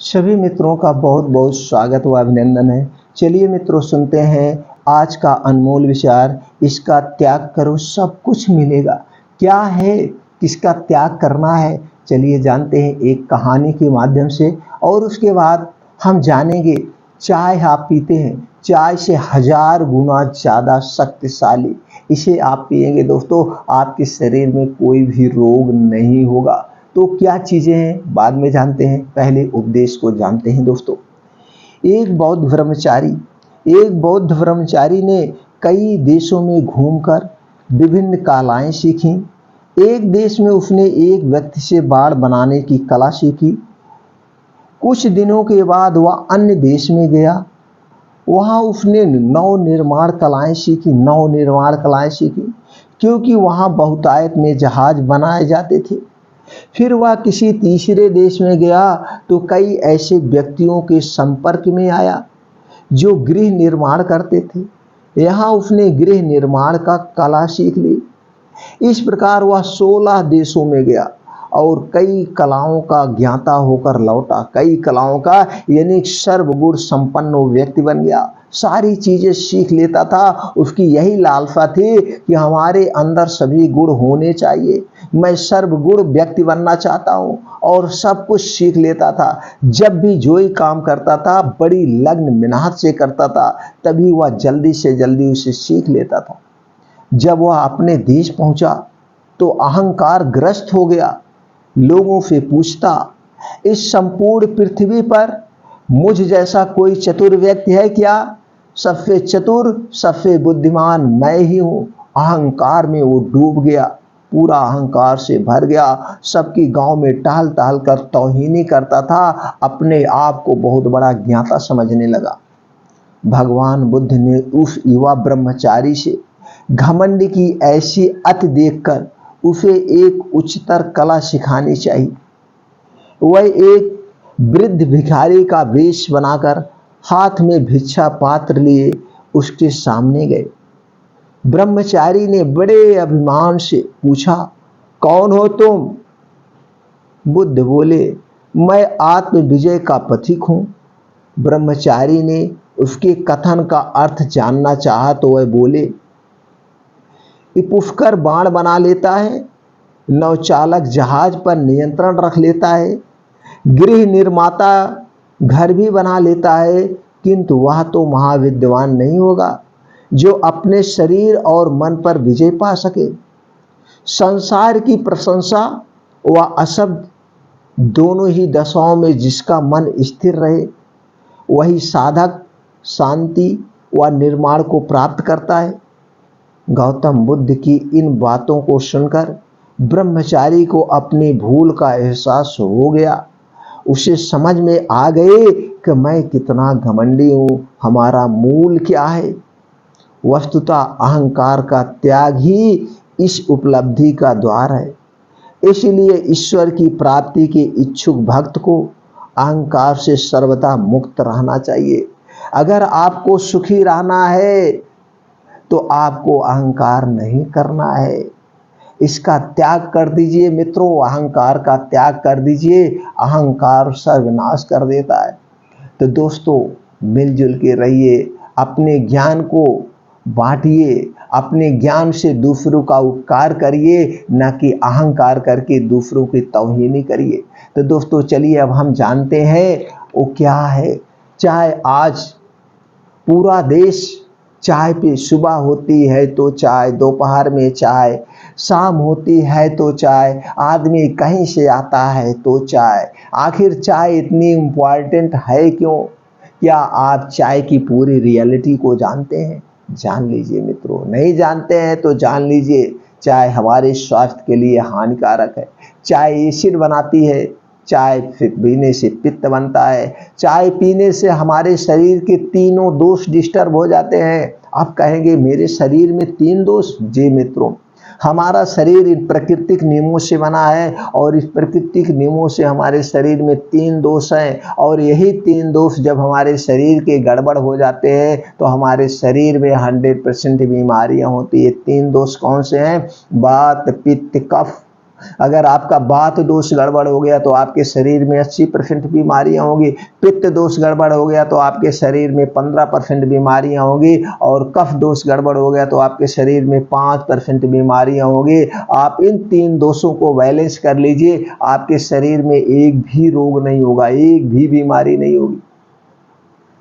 सभी मित्रों का बहुत बहुत स्वागत व अभिनंदन है। चलिए मित्रों, सुनते हैं आज का अनमोल विचार। इसका त्याग करो सब कुछ मिलेगा। क्या है, किसका त्याग करना है, चलिए जानते हैं एक कहानी के माध्यम से। और उसके बाद हम जानेंगे, चाय आप पीते हैं, चाय से 1000 गुना ज़्यादा शक्तिशाली। इसे आप पिएंगे दोस्तों, आपके शरीर में कोई भी रोग नहीं होगा। तो क्या चीज़ें हैं बाद में जानते हैं, पहले उपदेश को जानते हैं दोस्तों। एक बौद्ध ब्रह्मचारी ने कई देशों में घूमकर विभिन्न कलाएं सीखी। एक देश में उसने एक व्यक्ति से बाड़ बनाने की कला सीखी। कुछ दिनों के बाद वह अन्य देश में गया। वहाँ उसने नव निर्माण कलाएं सीखी क्योंकि वहाँ बहुतायत में जहाज बनाए जाते थे। फिर वह किसी तीसरे देश में गया तो कई ऐसे व्यक्तियों के संपर्क में आया जो गृह निर्माण करते थे। यहाँ उसने गृह निर्माण का कला सीख ली। इस प्रकार वह 16 देशों में गया और कई कलाओं का ज्ञाता होकर लौटा। कई कलाओं का यानी सर्वगुण संपन्न व्यक्ति बन गया। सारी चीजें सीख लेता था। उसकी यही लालसा थी कि हमारे अंदर सभी गुण होने चाहिए। मैं सर्वगुण व्यक्ति बनना चाहता हूँ और सब कुछ सीख लेता था। जब भी जो ही काम करता था बड़ी लग्न मेहनत से करता था, तभी वह जल्दी से जल्दी उसे सीख लेता था। जब वह अपने देश पहुंचा तो अहंकार ग्रस्त हो गया। लोगों से पूछता, इस संपूर्ण पृथ्वी पर मुझ जैसा कोई चतुर व्यक्ति है क्या? सबसे चतुर, सबसे बुद्धिमान मैं ही हूं। अहंकार में वो डूब गया, पूरा अहंकार से भर गया। सबकी गांव में टहल टहल कर तौहीनी करता था। अपने आप को बहुत बड़ा ज्ञाता समझने लगा। भगवान बुद्ध ने उस युवा ब्रह्मचारी से घमंड की ऐसी अति देखकर उसे एक उच्चतर कला सिखानी चाहिए। वह एक वृद्ध भिखारी का वेश बनाकर हाथ में भिक्षा पात्र लिए उसके सामने गए। ब्रह्मचारी ने बड़े अभिमान से पूछा, कौन हो तुम? बुद्ध बोले, मैं आत्म विजय का पथिक हूं। ब्रह्मचारी ने उसके कथन का अर्थ जानना चाहा तो वह बोले, पुष्कर बाण बना लेता है, नौचालक जहाज पर नियंत्रण रख लेता है, गृह निर्माता घर भी बना लेता है, किंतु वह तो महाविद्वान नहीं होगा जो अपने शरीर और मन पर विजय पा सके। संसार की प्रशंसा व अशब्द दोनों ही दशाओं में जिसका मन स्थिर रहे, वही साधक शांति व निर्माण को प्राप्त करता है। गौतम बुद्ध की इन बातों को सुनकर ब्रह्मचारी को अपनी भूल का एहसास हो गया। उसे समझ में आ गए कि मैं कितना घमंडी हूं, हमारा मूल क्या है। वस्तुतः अहंकार का त्याग ही इस उपलब्धि का द्वार है। इसलिए ईश्वर की प्राप्ति के इच्छुक भक्त को अहंकार से सर्वदा मुक्त रहना चाहिए। अगर आपको सुखी रहना है तो आपको अहंकार नहीं करना है। इसका त्याग कर दीजिए मित्रों, अहंकार का त्याग कर दीजिए। अहंकार सर्वनाश कर देता है। तो दोस्तों, मिलजुल के रहिए, अपने ज्ञान को बांटिए, अपने ज्ञान से दूसरों का उपकार करिए, न कि अहंकार करके दूसरों की तौहीनी करिए। तो दोस्तों चलिए अब हम जानते हैं वो क्या है। चाहे आज पूरा देश चाय पे, सुबह होती है तो चाय, दोपहर में चाय, शाम होती है तो चाय, आदमी कहीं से आता है तो चाय। आखिर चाय इतनी इम्पॉर्टेंट है क्यों? क्या आप चाय की पूरी रियलिटी को जानते हैं? जान लीजिए मित्रों। नहीं जानते हैं तो जान लीजिए, चाय हमारे स्वास्थ्य के लिए हानिकारक है। चाय एसिड बनाती है, चाय पीने से पित्त बनता है, चाय पीने से हमारे शरीर के तीनों दोष डिस्टर्ब हो जाते हैं। आप कहेंगे मेरे शरीर में 3 दोष? जी मित्रों, हमारा शरीर इन प्राकृतिक नियमों से बना है और इस प्राकृतिक नियमों से हमारे शरीर में 3 दोष हैं। और यही 3 दोष जब हमारे शरीर के गड़बड़ हो जाते हैं तो हमारे शरीर में 100% बीमारियां होती है। 3 दोष कौन से हैं? वात, पित्त, कफ। अगर आपका वात दोष गड़बड़ हो गया तो आपके शरीर में 80% बीमारियां होंगी। पित्त दोष गड़बड़ हो गया तो आपके शरीर में 15% बीमारियां होंगी। और कफ दोष गड़बड़ हो गया तो आपके शरीर में 5% बीमारियां होंगी। आप इन 3 दोषों को बैलेंस कर लीजिए, आपके शरीर में एक भी रोग नहीं होगा, एक भी बीमारी नहीं होगी।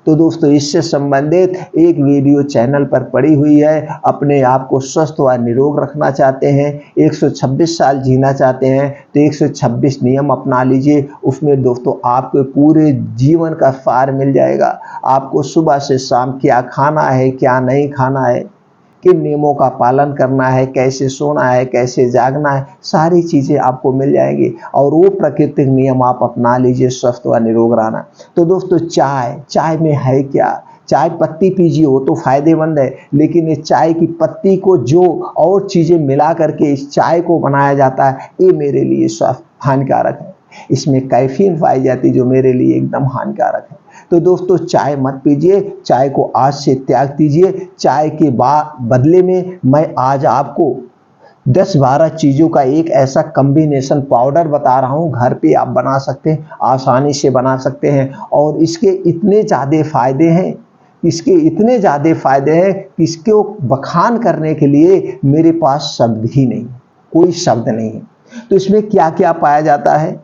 तो दोस्तों, इससे संबंधित एक वीडियो चैनल पर पड़ी हुई है। अपने आप को स्वस्थ व निरोग रखना चाहते हैं, 126 साल जीना चाहते हैं तो 126 नियम अपना लीजिए। उसमें दोस्तों आपको पूरे जीवन का सार मिल जाएगा। आपको सुबह से शाम क्या खाना है, क्या नहीं खाना है, किन नियमों का पालन करना है, कैसे सोना है, कैसे जागना है, सारी चीज़ें आपको मिल जाएंगी। और वो प्राकृतिक नियम आप अपना लीजिए स्वस्थ व निरोग रहना। तो दोस्तों, चाय में है क्या? चाय पत्ती पीजिए, वो तो फायदेमंद है, लेकिन इस चाय की पत्ती को जो और चीज़ें मिला करके इस चाय को बनाया जाता है, ये मेरे लिए स्वास्थ्य हानिकारक है। इसमें कैफीन पाई जाती है जो मेरे लिए एकदम हानिकारक है। तो दोस्तों, चाय मत पीजिए, चाय को आज से त्याग दीजिए। चाय के बदले में मैं आज आपको 10-12 चीज़ों का एक ऐसा कॉम्बिनेशन पाउडर बता रहा हूँ, घर पे आप बना सकते हैं, आसानी से बना सकते हैं। और इसके इतने ज़्यादा फ़ायदे हैं, कि इसको बखान करने के लिए मेरे पास शब्द ही नहीं, कोई शब्द नहीं है। तो इसमें क्या क्या पाया जाता है,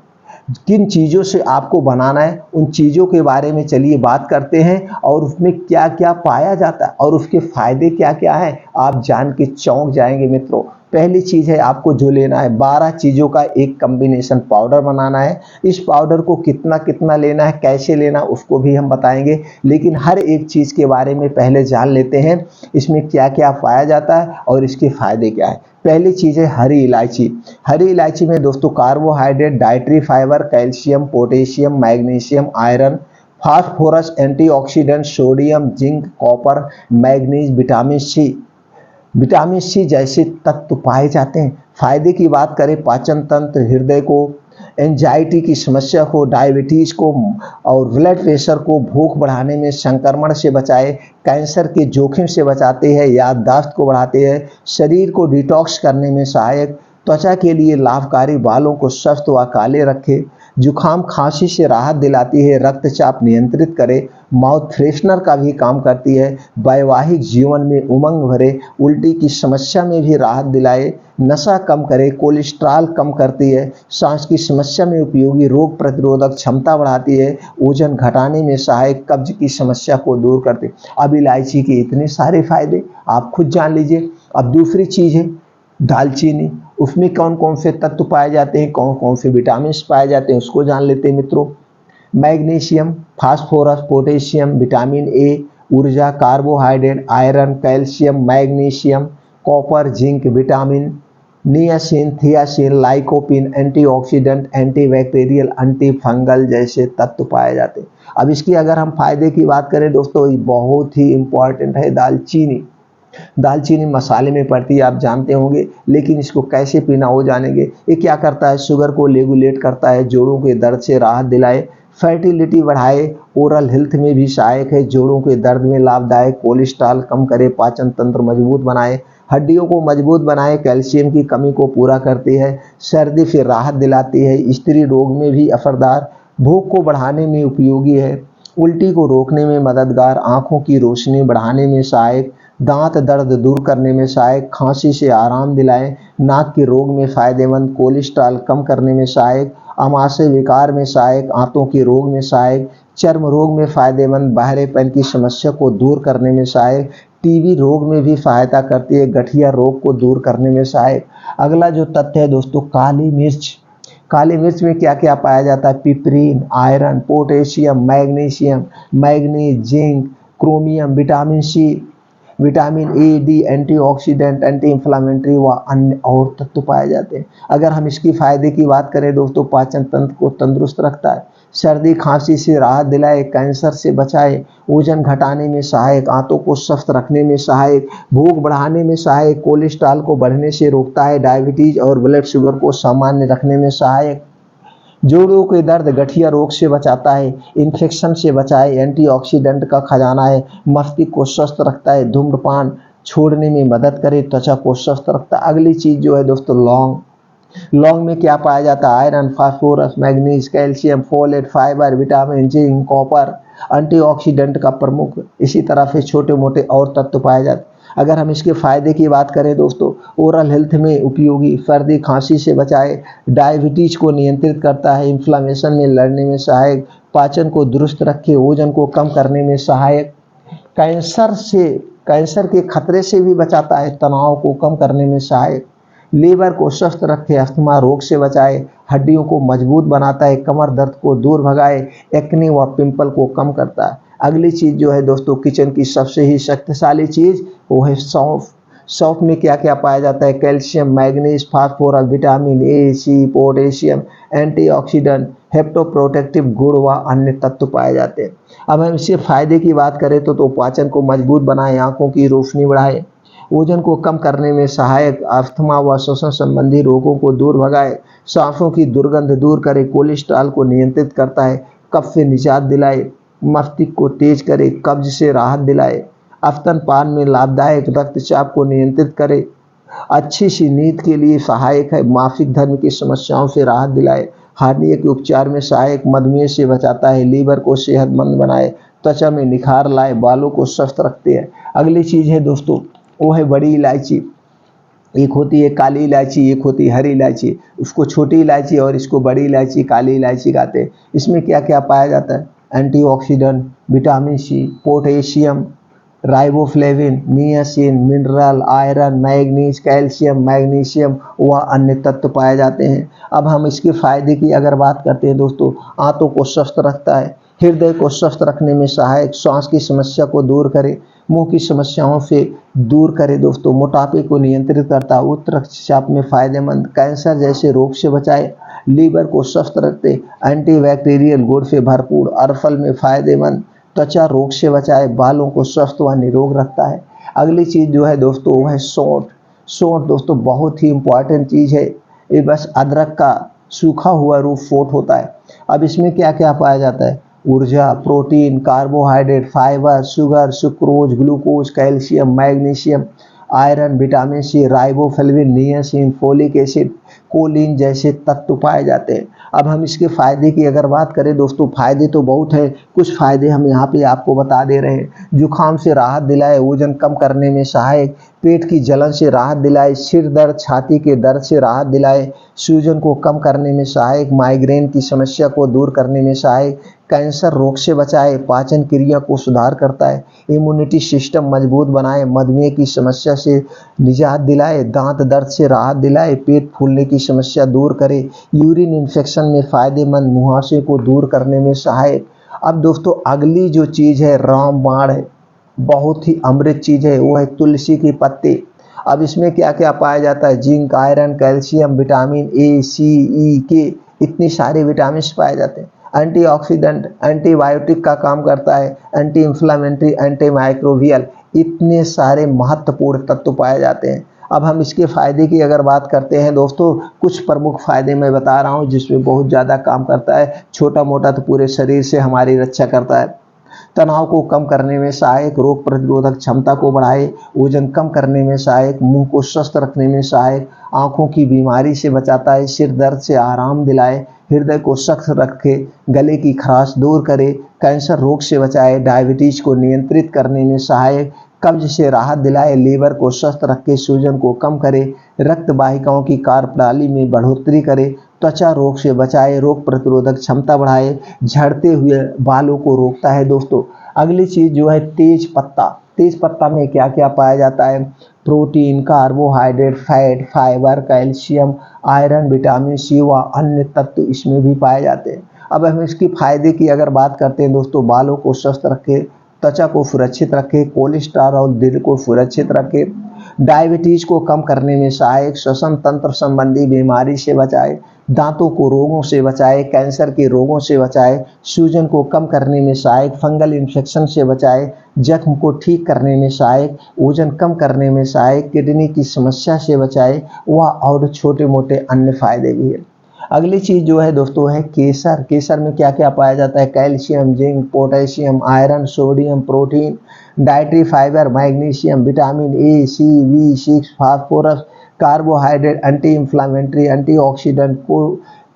किन चीज़ों से आपको बनाना है, उन चीज़ों के बारे में चलिए बात करते हैं। और उसमें क्या क्या पाया जाता है और उसके फ़ायदे क्या क्या हैं, आप जान के चौंक जाएंगे मित्रों। पहली चीज़ है, आपको जो लेना है, 12 चीज़ों का एक कॉम्बिनेशन पाउडर बनाना है। इस पाउडर को कितना कितना लेना है, कैसे लेना, उसको भी हम बताएंगे। लेकिन हर एक चीज़ के बारे में पहले जान लेते हैं, इसमें क्या क्या पाया जाता है और इसके फ़ायदे क्या है। पहली चीज़ है हरी इलायची। हरी इलायची में दोस्तों carbohydrate, dietary fibre, calcium, potassium, magnesium, iron, phosphorus, antioxidant, sodium, zinc, copper, manganese, vitamin C जैसे तत्व पाए जाते हैं। फायदे की बात करें, पाचन तंत्र, हृदय को, एंजाइटी की समस्या को, डायबिटीज़ को और ब्लड प्रेशर को, भूख बढ़ाने में, संक्रमण से बचाए, कैंसर के जोखिम से बचाते हैं, याददाश्त को बढ़ाते हैं, शरीर को डिटॉक्स करने में सहायक, त्वचा के लिए लाभकारी, बालों को स्वस्थ व काले रखे, जुखाम खांसी से राहत दिलाती है, रक्तचाप नियंत्रित करे, माउथ फ्रेशनर का भी काम करती है, वैवाहिक जीवन में उमंग भरे, उल्टी की समस्या में भी राहत दिलाए, नशा कम करे, कोलेस्ट्रॉल कम करती है, सांस की समस्या में उपयोगी, रोग प्रतिरोधक क्षमता बढ़ाती है, वजन घटाने में सहायक, कब्ज की समस्या को दूर करती है। अब इलायची के इतने सारे फायदे आप खुद जान लीजिए। अब दूसरी चीज़ है दालचीनी। उसमें कौन कौन से तत्व पाए जाते हैं, कौन कौन से विटामिन पाए जाते हैं, उसको जान लेते हैं मित्रों। Magnesium, phosphorus, potassium, vitamin A, ऊर्जा, carbohydrate, iron, calcium, magnesium, copper, zinc, vitamin, niacin, थियासिन, lycopene, antioxidant, antibacterial, anti fungal जैसे तत्व पाए जाते हैं। अब इसकी अगर हम फायदे की बात करें दोस्तों, ये बहुत ही इंपॉर्टेंट है दालचीनी। दालचीनी मसाले में पड़ती है, आप जानते होंगे, लेकिन इसको कैसे पीना वो जानेंगे। ये क्या करता है, शुगर को रेगुलेट करता है, जोड़ों के दर्द से राहत दिलाए, फर्टिलिटी बढ़ाए, ओरल हेल्थ में भी सहायक है, जोड़ों के दर्द में लाभदायक, कोलेस्ट्रॉल कम करे, पाचन तंत्र मजबूत बनाए, हड्डियों को मजबूत बनाए, कैल्शियम की कमी को पूरा करती है, सर्दी से राहत दिलाती है, स्त्री रोग में भी असरदार, भूख को बढ़ाने में उपयोगी है, उल्टी को रोकने में मददगार, आँखों की रोशनी बढ़ाने में सहायक, दांत दर्द दूर करने में सहायक, खांसी से आराम दिलाए, नाक के रोग में फ़ायदेमंद, कोलेस्ट्रॉल कम करने में सहायक, आमाशय विकार में सहायक, आंतों के रोग में सहायक, चर्म रोग में फ़ायदेमंद, बहरेपन की समस्या को दूर करने में सहायक, टीबी रोग में भी सहायता करती है, गठिया रोग को दूर करने में सहायक। अगला जो तथ्य है दोस्तों, काली मिर्च। काली मिर्च में क्या क्या पाया जाता है, piperine, iron, potassium, magnesium, manganese, zinc, chromium, vitamin C, vitamin A, D, antioxidant, anti inflammatory व अन्य और तत्व पाए जाते हैं। अगर हम इसकी फायदे की बात करें दोस्तों, पाचन तंत्र को तंदुरुस्त रखता है, सर्दी खांसी से राहत दिलाए, कैंसर से बचाए, वजन घटाने में सहायक, आंतों को स्वस्थ रखने में सहायक, भूख बढ़ाने में सहायक, कोलेस्ट्रॉल को बढ़ने से रोकता है, डायबिटीज और ब्लड शुगर को सामान्य रखने में सहायक, जोड़ों के दर्द, गठिया रोग से बचाता है, इन्फेक्शन से बचाए, एंटीऑक्सीडेंट का खजाना है, मस्तिष्क को स्वस्थ रखता है, धूम्रपान छोड़ने में मदद करे, त्वचा को स्वस्थ रखता है। अगली चीज़ जो है दोस्तों, लौंग। लौंग में क्या पाया जाता है? Iron, phosphorus, manganese, calcium, folate, fibre, vitamin, zinc, copper, antioxidant का प्रमुख इसी तरह से छोटे मोटे और तत्व पाए जाते हैं। अगर हम इसके फायदे की बात करें दोस्तों, ओरल हेल्थ में उपयोगी, सर्दी खांसी से बचाए, डायबिटीज को नियंत्रित करता है, इन्फ्लामेशन में लड़ने में सहायक, पाचन को दुरुस्त रखे, वजन को कम करने में सहायक, कैंसर के खतरे से भी बचाता है, तनाव को कम करने में सहायक, लीवर को स्वस्थ रखे, अस्थमा रोग से बचाए, हड्डियों को मजबूत बनाता है, कमर दर्द को दूर भगाए, एक्ने व पिंपल को कम करता है। अगली चीज जो है दोस्तों किचन की सबसे ही शक्तिशाली चीज वो है सौंफ। सौंफ में क्या क्या पाया जाता है? Calcium, manganese, phosphorus, vitamin A, C, potassium, antioxidant, hepatoprotective गुण व अन्य तत्व पाए जाते हैं। अब हम इसके फायदे की बात करें तो पाचन को मजबूत बनाए, आंखों की रोशनी बढ़ाए, वजन को कम करने में सहायक, अस्थमा व श्वसन संबंधी रोगों को दूर भगाए, सांसों की दुर्गंध दूर करे, कोलेस्ट्रॉल को नियंत्रित करता है, कफ से निजात दिलाए, मस्तिष्क को तेज करे, कब्ज से राहत दिलाए, स्तनपान में लाभदायक, रक्तचाप को नियंत्रित करे, अच्छी सी नींद के लिए सहायक है, मासिक धर्म की समस्याओं से राहत दिलाए, हार्निया के उपचार में सहायक, मधुमेह से बचाता है, लीवर को सेहतमंद बनाए, त्वचा में निखार लाए, बालों को स्वस्थ रखते हैं। अगली चीज है दोस्तों वो है बड़ी इलायची। एक होती है काली इलायची, एक होती है हरी इलायची, उसको छोटी इलायची और इसको बड़ी इलायची काली इलायची कहते हैं। इसमें क्या क्या पाया जाता है? Antioxidant, vitamin C, potassium, riboflavin, niacin, mineral, iron, manganese, calcium, magnesium व अन्य तत्व पाए जाते हैं। अब हम इसके फायदे की अगर बात करते हैं दोस्तों, आंतों को स्वस्थ रखता है, हृदय को स्वस्थ रखने में सहायक, श्वास की समस्या को दूर करे, मुंह की समस्याओं से दूर करे दोस्तों, मोटापे को नियंत्रित करता है, उच्च रक्तचाप में फायदेमंद, कैंसर जैसे रोग से बचाए, लीवर को स्वस्थ रखते, एंटीबैक्टीरियल गुण से भरपूर, अरफल में फायदेमंद, त्वचा रोग से बचाए, बालों को स्वस्थ व निरोग रखता है। अगली चीज जो है दोस्तों वो है सौंठ। सौंठ दोस्तों बहुत ही इंपॉर्टेंट चीज है, ये बस अदरक का सूखा हुआ रूप सौंठ होता है। अब इसमें क्या क्या पाया जाता है? ऊर्जा, protein, carbohydrate, fibre, sugar, sucrose, glucose, calcium, magnesium, iron, vitamin C, riboflavin, niacin, folic acid, choline जैसे तत्व पाए जाते हैं। अब हम इसके फायदे की अगर बात करें दोस्तों, फायदे तो बहुत है, कुछ फायदे हम यहाँ पे आपको बता दे रहे हैं। जुकाम से राहत दिलाए, वजन कम करने में सहायक, पेट की जलन से राहत दिलाए, सिर दर्द, छाती के दर्द से राहत दिलाए, सूजन को कम करने में सहायक, माइग्रेन की समस्या को दूर करने में सहायक, कैंसर रोग से बचाए, पाचन क्रिया को सुधार करता है, इम्यूनिटी सिस्टम मजबूत बनाए, मधुमेह की समस्या से निजात दिलाए, दांत दर्द से राहत दिलाए, पेट फूलने की समस्या दूर करे, यूरिन इन्फेक्शन में फायदेमंद, मुहासे को दूर करने में सहायक। अब दोस्तों अगली जो चीज है रामबाण है, बहुत ही अमृत चीज है, वो है तुलसी की पत्ती। अब इसमें क्या क्या पाया जाता है? Zinc, iron, calcium, vitamin A, C, E, K, इतने सारे विटामिन पाए जाते हैं। एंटीऑक्सीडेंट, एंटीबायोटिक का काम करता है, एंटी इंफ्लामेटरी, एंटी माइक्रोबियल, इतने सारे महत्वपूर्ण तत्व पाए जाते हैं। अब हम इसके फायदे की अगर बात करते हैं दोस्तों, कुछ प्रमुख फायदे मैं बता रहा हूँ जिसमें बहुत ज़्यादा काम करता है, छोटा मोटा तो पूरे शरीर से हमारी रक्षा करता है। तनाव को कम करने में सहायक, रोग प्रतिरोधक क्षमता को बढ़ाए, वजन कम करने में सहायक, मुंह को स्वस्थ रखने में सहायक, आंखों की बीमारी से बचाता है, सिर दर्द से आराम दिलाए, हृदय को सख्त रखे, गले की खराश दूर करे, कैंसर रोग से बचाए, डायबिटीज को नियंत्रित करने में सहायक, कब्ज से राहत दिलाए, लीवर को स्वस्थ रखे, सूजन को कम करे, रक्त वाहिकाओं की कार्यप्रणाली में बढ़ोतरी करे, त्वचा रोग से बचाए, रोग प्रतिरोधक क्षमता बढ़ाए, झड़ते हुए बालों को रोकता है दोस्तों। अगली चीज जो है तेज पत्ता। तेज पत्ता में क्या क्या पाया जाता है? Protein, carbohydrate, fat, fibre, calcium, iron, vitamin C व अन्य तत्व इसमें भी पाए जाते हैं। अब हम इसकी फायदे की अगर बात करते हैं दोस्तों, बालों को स्वस्थ रखे, त्वचा को सुरक्षित रखे, कोलेस्ट्रॉल और दिल को सुरक्षित रखे, डायबिटीज को कम करने में सहायक, श्वसन तंत्र संबंधी बीमारी से बचाए, दांतों को रोगों से बचाए, कैंसर के रोगों से बचाए, सूजन को कम करने में सहायक, फंगल इन्फेक्शन से बचाए, जख्म को ठीक करने में सहायक, वजन कम करने में सहायक, किडनी की समस्या से बचाए व और छोटे मोटे अन्य फायदे भी है। अगली चीज जो है दोस्तों है केसर। केसर में क्या क्या पाया जाता है? Calcium, zinc, potassium, iron, sodium, protein, dietary fibre, magnesium, vitamin A, C, बी6, phosphorus, carbohydrate, anti inflammatory, antioxidant,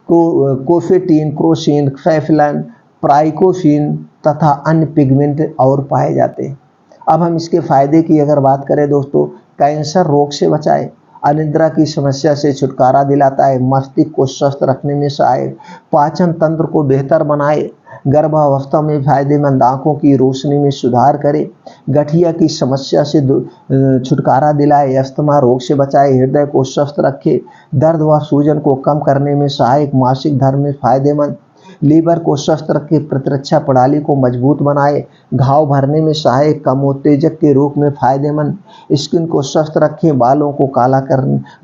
कोफेटीन, क्रोसिन, फैफलन, प्राइकोफिन तथा अन्य पिगमेंट और पाए जाते हैं। अब हम इसके फायदे की अगर बात करें दोस्तों, कैंसर रोग से बचाए, अनिद्रा की समस्या से छुटकारा दिलाता है, मस्तिष्क को स्वस्थ रखने में सहायक, पाचन तंत्र को बेहतर बनाए, गर्भावस्था में फायदेमंद, आंखों की रोशनी में सुधार करे, गठिया की समस्या से छुटकारा दिलाए, अस्थमा रोग से बचाए, हृदय को स्वस्थ रखे, दर्द व सूजन को कम करने में सहायक, मासिक धर्म में फायदेमंद, लीवर को स्वस्थ रखे, प्रतिरक्षा प्रणाली को मजबूत बनाए, घाव भरने में सहायक, कमोत्तेजक के रूप में फायदेमंद, स्किन को स्वस्थ रखे, बालों को काला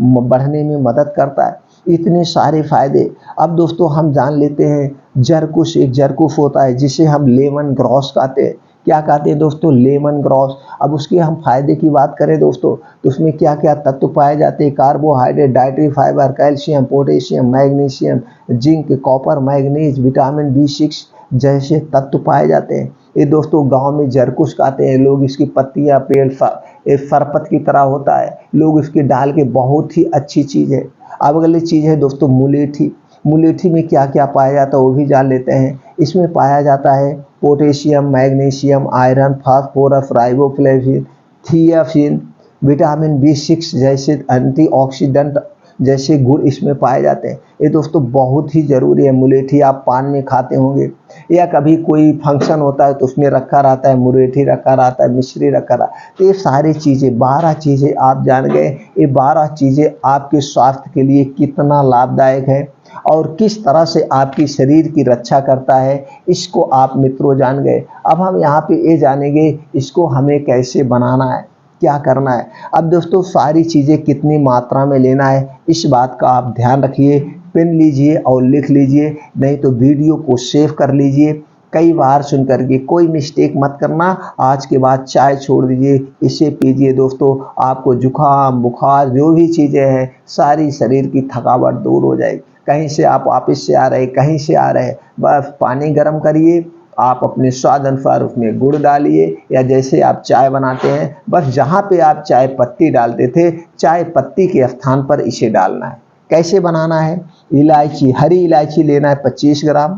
बढ़ने में मदद करता है। इतने सारे फायदे। अब दोस्तों हम जान लेते हैं जरकुश, एक जरकुश होता है जिसे हम लेमन ग्रास कहते हैं। क्या कहते हैं दोस्तों? Lemon grass. अब उसके हम फायदे की बात करें दोस्तों, तो उसमें क्या क्या तत्व पाए जाते हैं? Carbohydrate, dietary fibre, calcium, potassium, magnesium, zinc, copper, manganese, vitamin B6 जैसे तत्व पाए जाते हैं। ये दोस्तों गांव में जरकुश कहते हैं लोग। इसकी पत्तियां पेड़ सरपत की तरह होता है, लोग इसकी डाल के बहुत ही अच्छी चीज़ है। अब अगली चीज़ है दोस्तों मुलेठी। मुलेठी में क्या क्या पाया जाता है वो भी जान लेते हैं। इसमें पाया जाता है potassium, magnesium, iron, phosphorus, riboflavin, थियासिन, विटामिन B6 जैसे एंटीऑक्सीडेंट जैसे गुण इसमें पाए जाते हैं। ये दोस्तों बहुत ही ज़रूरी है। मुलेठी आप पान में खाते होंगे या कभी कोई फंक्शन होता है तो उसमें रखा रहता है, मुलेठी रखा रहता है, मिश्री रखा रहता है। तो ये सारी चीज़ें 12 चीज़ें आप जान गए। ये 12 चीज़ें आपके स्वास्थ्य के लिए कितना लाभदायक है और किस तरह से आपकी शरीर की रक्षा करता है, इसको आप मित्रों जान गए। अब हम यहाँ पे ये जानेंगे इसको हमें कैसे बनाना है, क्या करना है। अब दोस्तों सारी चीज़ें कितनी मात्रा में लेना है इस बात का आप ध्यान रखिए। पेन लीजिए और लिख लीजिए, नहीं तो वीडियो को सेव कर लीजिए, कई बार सुन करके कोई मिस्टेक मत करना। आज के बाद चाय छोड़ दीजिए, इसे पीजिए दोस्तों, आपको जुकाम बुखार जो भी चीज़ें हैं सारी शरीर की थकावट दूर हो जाएगी। कहीं से आप ऑफिस से आ रहे, कहीं से आ रहे, बस पानी गर्म करिए, आप अपने स्वाद अनुसार उसमें गुड़ डालिए या जैसे आप चाय बनाते हैं बस जहाँ पे आप चाय पत्ती डालते थे चाय पत्ती के स्थान पर इसे डालना है। कैसे बनाना है? इलायची, हरी इलायची लेना है 25 ग्राम,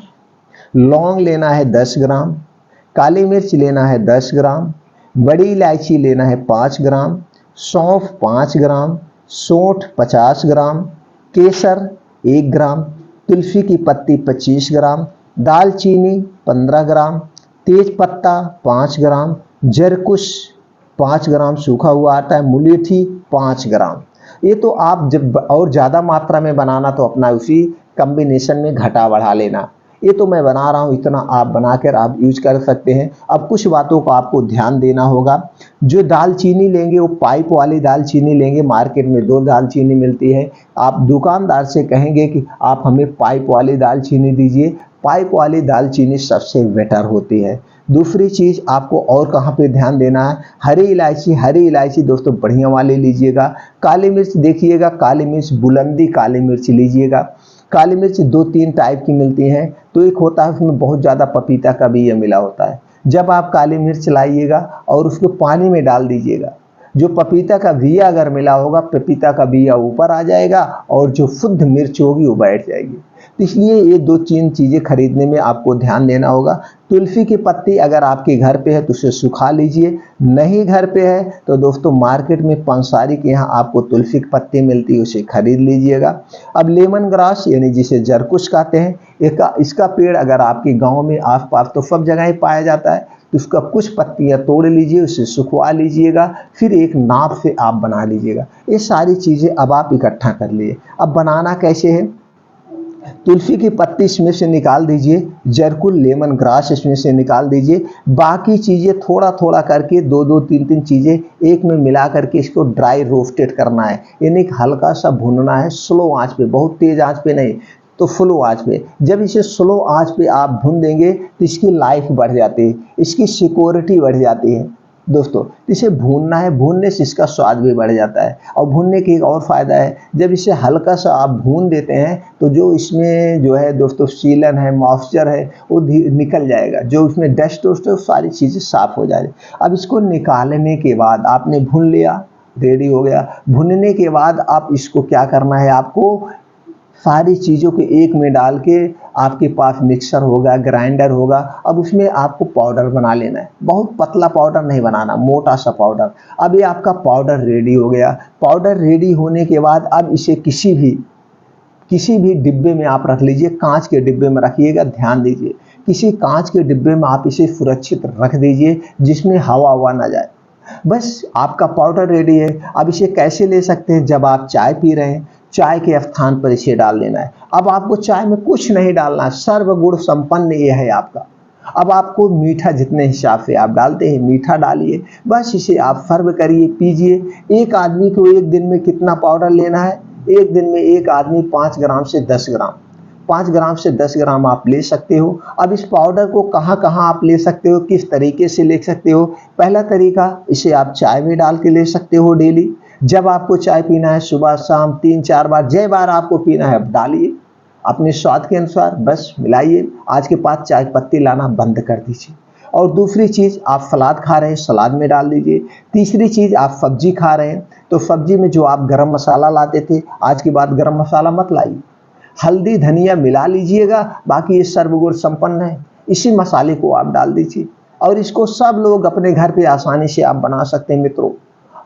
लौंग लेना है 10 ग्राम, काली मिर्च लेना है 10 ग्राम, बड़ी इलायची लेना है 5 ग्राम, सौंफ 5 ग्राम, सौंठ 50 ग्राम, केसर 1 ग्राम, तुलसी की पत्ती 25 ग्राम, दालचीनी 15 ग्राम, तेज पत्ता 5 ग्राम, जरकुश 5 ग्राम सूखा हुआ आता है, मुलेठी 5 ग्राम। ये तो आप जब और ज़्यादा मात्रा में बनाना तो अपना उसी कम्बिनेशन में घटा बढ़ा लेना। ये तो मैं बना रहा हूँ, इतना आप बनाकर आप यूज कर सकते हैं। अब कुछ बातों को आपको ध्यान देना होगा। जो दालचीनी लेंगे वो पाइप वाली दालचीनी लेंगे, मार्केट में 2 दालचीनी मिलती है। आप दुकानदार से कहेंगे कि आप हमें पाइप वाली दालचीनी दीजिए, पाइप वाली दालचीनी सबसे बेटर होती है। दूसरी चीज़ आपको और कहाँ पे ध्यान देना है? हरी इलायची, हरी इलायची दोस्तों बढ़िया वाली लीजिएगा। काली मिर्च देखिएगा, काली मिर्च बुलंदी काली मिर्च लीजिएगा। काली मिर्च 2-3 टाइप की मिलती हैं, तो एक होता है उसमें बहुत ज़्यादा पपीता का बीज मिला होता है। जब आप काली मिर्च लाइएगा और उसको पानी में डाल दीजिएगा, जो पपीता का बिया अगर मिला होगा पपीता का बिया ऊपर आ जाएगा और जो शुद्ध मिर्च होगी वो बैठ जाएगी। तो इसलिए ये 2-3 चीज़ें खरीदने में आपको ध्यान देना होगा। तुलसी की पत्ती अगर आपके घर पे है तो उसे सुखा लीजिए, नहीं घर पे है तो दोस्तों मार्केट में पंसारी के यहाँ आपको तुलसी की पत्ती मिलती है, उसे खरीद लीजिएगा। अब लेमन ग्रास यानी जिसे जरकुश कहते हैं, इसका पेड़ अगर आपके गाँव में आसपास तो सब जगह ही पाया जाता है, तो उसका कुछ पत्तियां तोड़ लीजिए, उसे सुखवा लीजिएगा, फिर एक नाप से आप बना लीजिएगा। ये सारी चीज़ें अब आप इकट्ठा कर लिए। अब बनाना कैसे है? तुलसी की पत्ती इसमें से निकाल दीजिए, जरकुल लेमन ग्रास इसमें से निकाल दीजिए, बाकी चीज़ें थोड़ा थोड़ा करके 2-2 3-3 चीज़ें एक में मिला करके इसको ड्राई रोस्टेड करना है, यानी हल्का सा भूनना है स्लो आंच पे, बहुत तेज़ आंच पे नहीं, तो स्लो आंच पे। जब इसे स्लो आंच पे आप भून देंगे तो इसकी लाइफ बढ़ जाती है, इसकी सिक्योरिटी बढ़ जाती है दोस्तों। इसे भूनना है, भूनने से इसका स्वाद भी बढ़ जाता है। और भूनने के एक और फ़ायदा है, जब इसे हल्का सा आप भून देते हैं तो जो इसमें जो है दोस्तों सीलन है, मॉइस्चर है, वो निकल जाएगा, जो इसमें डस्ट वस्ट है सारी चीज़ें साफ़ हो जाएगी। अब इसको निकालने के बाद आपने भून लिया, रेडी हो गया। भुनने के बाद आप इसको क्या करना है, आपको सारी चीज़ों को एक में डाल के, आपके पास मिक्सर होगा, ग्राइंडर होगा, अब उसमें आपको पाउडर बना लेना है। बहुत पतला पाउडर नहीं बनाना, मोटा सा पाउडर। अब ये आपका पाउडर रेडी हो गया। पाउडर रेडी होने के बाद अब इसे किसी भी डिब्बे में आप रख लीजिए, कांच के डिब्बे में रखिएगा, ध्यान दीजिए। किसी कांच के डिब्बे में आप इसे सुरक्षित रख दीजिए जिसमें हवा ना जाए। बस आपका पाउडर रेडी है। अब इसे कैसे ले सकते हैं, जब आप चाय पी रहे हैं, चाय के स्थान पर इसे डाल देना है। अब आपको चाय में कुछ नहीं डालना है, सर्वगुण संपन्न ये है आपका। अब आपको मीठा जितने हिसाब से आप डालते हैं मीठा डालिए, बस इसे आप सर्व करिए, पीजिए। एक आदमी को एक दिन में कितना पाउडर लेना है, एक दिन में एक आदमी 5 ग्राम से 10 ग्राम, 5 ग्राम से 10 ग्राम आप ले सकते हो। अब इस पाउडर को कहाँ कहाँ आप ले सकते हो, किस तरीके से ले सकते हो। पहला तरीका, इसे आप चाय में डाल के ले सकते हो डेली। जब आपको चाय पीना है, सुबह शाम 3-4 बार, जय बार आपको पीना है, डालिए अपने स्वाद के अनुसार, बस मिलाइए। आज के बाद चाय पत्ती लाना बंद कर दीजिए। और दूसरी चीज़, आप सलाद खा रहे हैं, सलाद में डाल दीजिए। तीसरी चीज़, आप सब्जी खा रहे हैं तो सब्जी में जो आप गरम मसाला लाते थे, आज के बाद गरम मसाला मत लाइए। हल्दी धनिया मिला लीजिएगा, बाकी ये सर्वगुण संपन्न है। इसी मसाले को आप डाल दीजिए और इसको सब लोग अपने घर पे आसानी से आप बना सकते हैं मित्रों।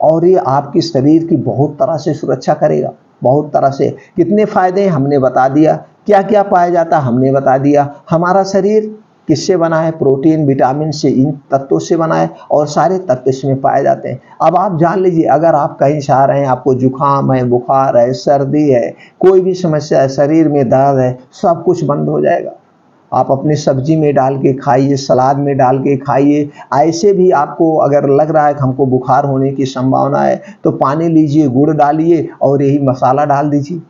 और ये आपके शरीर की बहुत तरह से सुरक्षा करेगा, बहुत तरह से। कितने फायदे हैं हमने बता दिया, क्या क्या पाया जाता हमने बता दिया। हमारा शरीर किससे बना है, प्रोटीन विटामिन से, इन तत्वों से बना है और सारे तत्व इसमें पाए जाते हैं। अब आप जान लीजिए, अगर आप कहीं से आ रहे हैं, आपको जुकाम है, बुखार है, सर्दी है, कोई भी समस्या है, शरीर में दर्द है, सब कुछ बंद हो जाएगा। आप अपनी सब्जी में डाल के खाइए, सलाद में डाल के खाइए। ऐसे भी आपको अगर लग रहा है कि हमको बुखार होने की संभावना है, तो पानी लीजिए, गुड़ डालिए और यही मसाला डाल दीजिए।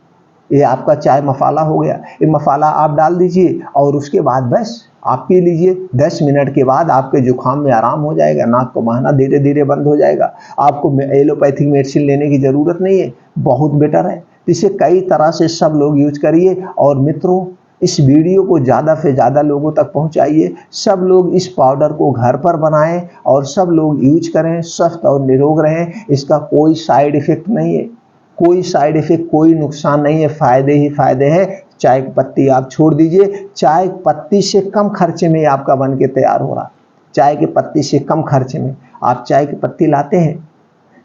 ये आपका चाय मसाला हो गया। ये मसाला आप डाल दीजिए और उसके बाद बस आप पी लीजिए। 10 मिनट के बाद आपके जुकाम में आराम हो जाएगा, नाक को बहना धीरे धीरे बंद हो जाएगा। आपको एलोपैथिक मेडिसिन लेने की ज़रूरत नहीं है, बहुत बेटर है। इसे कई तरह से सब लोग यूज करिए। और मित्रों, इस वीडियो को ज़्यादा से ज़्यादा लोगों तक पहुंचाइए। सब लोग इस पाउडर को घर पर बनाएं और सब लोग यूज करें, स्वस्थ और निरोग रहें। इसका कोई साइड इफेक्ट नहीं है, कोई साइड इफेक्ट, कोई नुकसान नहीं है, फायदे ही फायदे हैं। चाय की पत्ती आप छोड़ दीजिए, चाय पत्ती से कम खर्चे में आपका बन के तैयार हो रहा। चाय की पत्ती से कम खर्चे में आप चाय की पत्ती लाते हैं,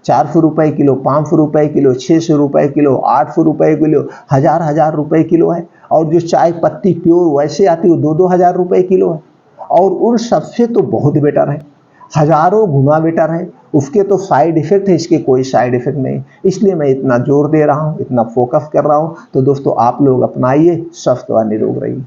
400 रुपये किलो, 500 रुपये किलो, 600 रुपये किलो, 800 रुपये किलो, हजार रुपये किलो है। और जो चाय पत्ती प्योर वैसे आती है, 2-2 हज़ार रुपये किलो है। और उन सबसे तो बहुत बेटर है, हजारों गुना बेटर है। उसके तो साइड इफेक्ट है, इसके कोई साइड इफेक्ट नहीं। इसलिए मैं इतना जोर दे रहा हूँ, इतना फोकस कर रहा हूँ। तो दोस्तों, आप लोग अपनाइए, स्वस्थ व निरोग रहिए।